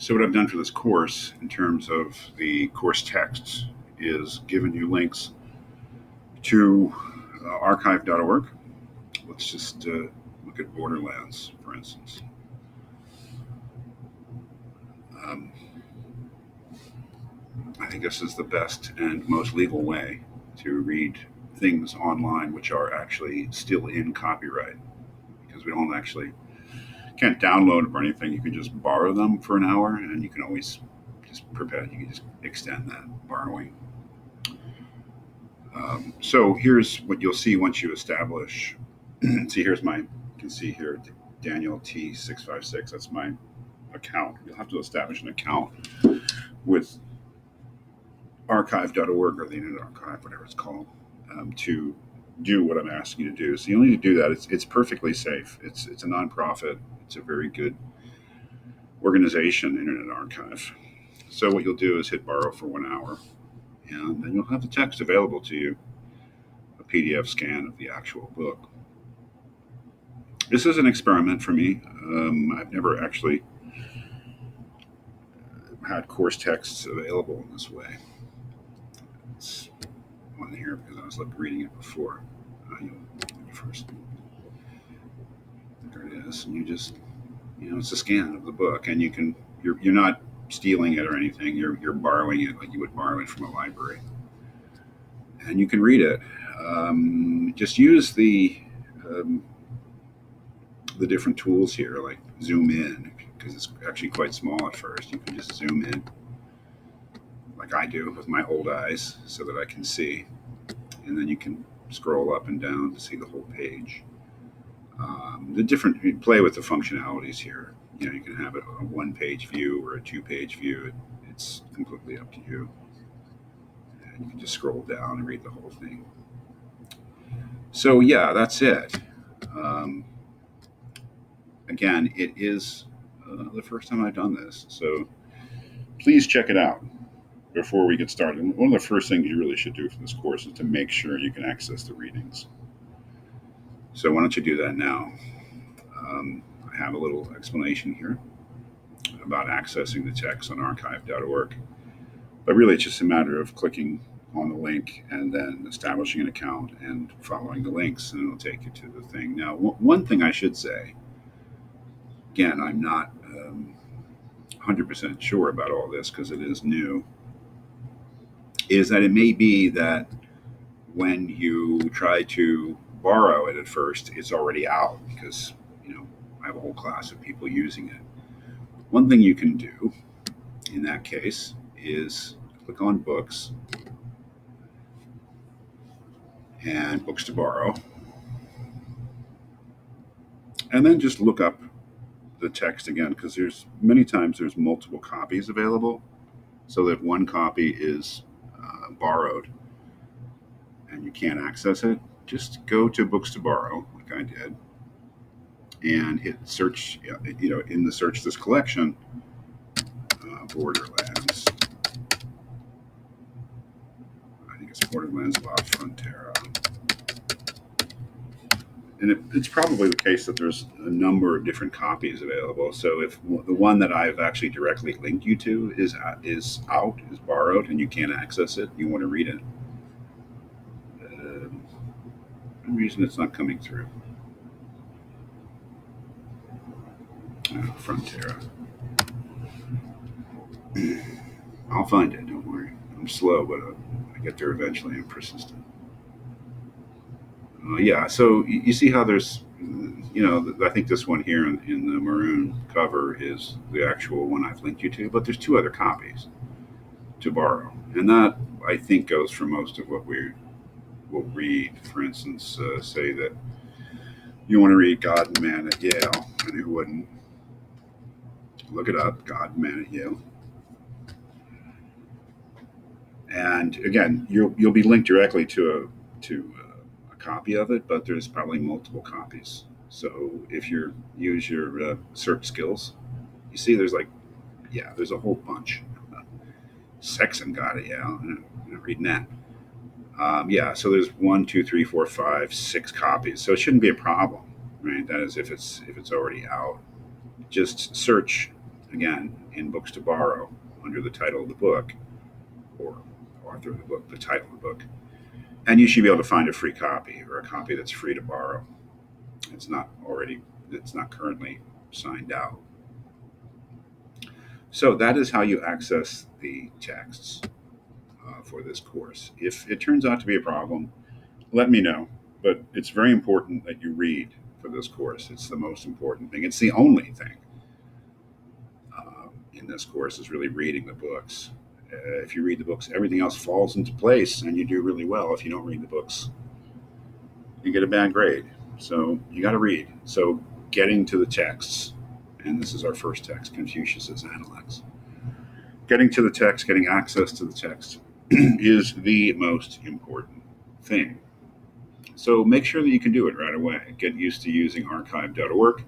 So what I've done for this course in terms of the course texts is given you links to archive.org. Let's just look at Borderlands, for instance. Um, I think this is the best and most legal way to read things online which are actually still in copyright, because we don't actually can't download them or anything. You can just borrow them for an hour, and you can always just prepare. You can just extend that borrowing. So here's what you'll see once you establish. See, here's my. You can see here, Daniel T656. That's my account. You'll have to establish an account with archive.org or the Internet Archive, whatever it's called, to do what I'm asking you to do. So you only need to do that. It's perfectly safe. It's a nonprofit. It's a very good organization, Internet Archive. So what you'll do is hit borrow for 1 hour, and then you'll have the text available to you, a PDF scan of the actual book. This is an experiment for me. I've never actually had course texts available in this way. It's on here because I was reading it before. First, there it is, and it's a scan of the book, and you're not stealing it or anything. You're borrowing it like you would borrow it from a library, and you can read it. Just use the different tools here, like zoom in, because it's actually quite small at first. You can just zoom in, like I do with my old eyes, so that I can see, and then you can scroll up and down to see the whole page. You play with the functionalities here. You can have it a one-page view or a two-page view. It's completely up to you. And you can just scroll down and read the whole thing. So yeah, that's it. Um, Again, it is the first time I've done this, so please check it out before we get started. And one of the first things you really should do for this course is to make sure you can access the readings. So why don't you do that now? I have a little explanation here about accessing the text on archive.org. But really, it's just a matter of clicking on the link and then establishing an account and following the links, and it'll take you to the thing. Now, one thing I should say, again, I'm not 100% sure about all this because it is new, is that it may be that when you try to borrow it at first, it's already out because, I have a whole class of people using it. One thing you can do in that case is click on books and books to borrow, and then just look up the text again, because there's multiple copies available, so that one copy is borrowed and you can't access it. Just go to books to borrow, like I did, and hit search. In the search this collection, Borderlands. I think it's Borderlands La Frontera. And it's probably the case that there's a number of different copies available. So if the one that I've actually directly linked you to is borrowed, and you can't access it, you want to read it, the reason it's not coming through. Frontera. I'll find it. Don't worry. I'm slow, but I get there eventually. I'm persistent. Yeah. So you see how there's, I think this one here in the maroon cover is the actual one I've linked you to, but there's two other copies to borrow, and that I think goes for most of what we will read. For instance, say that you want to read God and Man at Yale, and who wouldn't? Look it up, God and Man at Yale. And again, you'll be linked directly to a copy of it, but there's probably multiple copies. So if you use your search skills, you see there's a whole bunch. Sex and God at Yale, reading that. Yeah, so there's 1, 2, 3, 4, 5, 6 copies. So it shouldn't be a problem, right? That is if it's already out. Just search again, in Books to Borrow, under the title of the book, or author of the book, the title of the book. And you should be able to find a free copy or a copy that's free to borrow. It's not currently signed out. So that is how you access the texts for this course. If it turns out to be a problem, let me know. But it's very important that you read for this course. It's the most important thing. It's the only thing in this course is really reading the books. If you read the books, everything else falls into place and you do really well. If you don't read the books, you get a bad grade. So you got to read. So getting to the texts, and this is our first text, Confucius's Analects. Getting to the text, getting access to the text is the most important thing. So make sure that you can do it right away. Get used to using archive.org.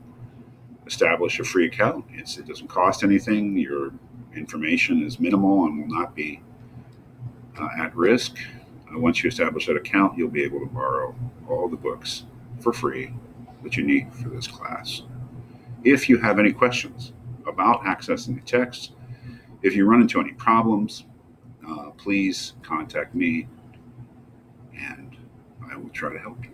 Establish a free account. It doesn't cost anything. Your information is minimal and will not be at risk. Once you establish that account, you'll be able to borrow all the books for free that you need for this class. If you have any questions about accessing the text, if you run into any problems, please contact me and I will try to help you.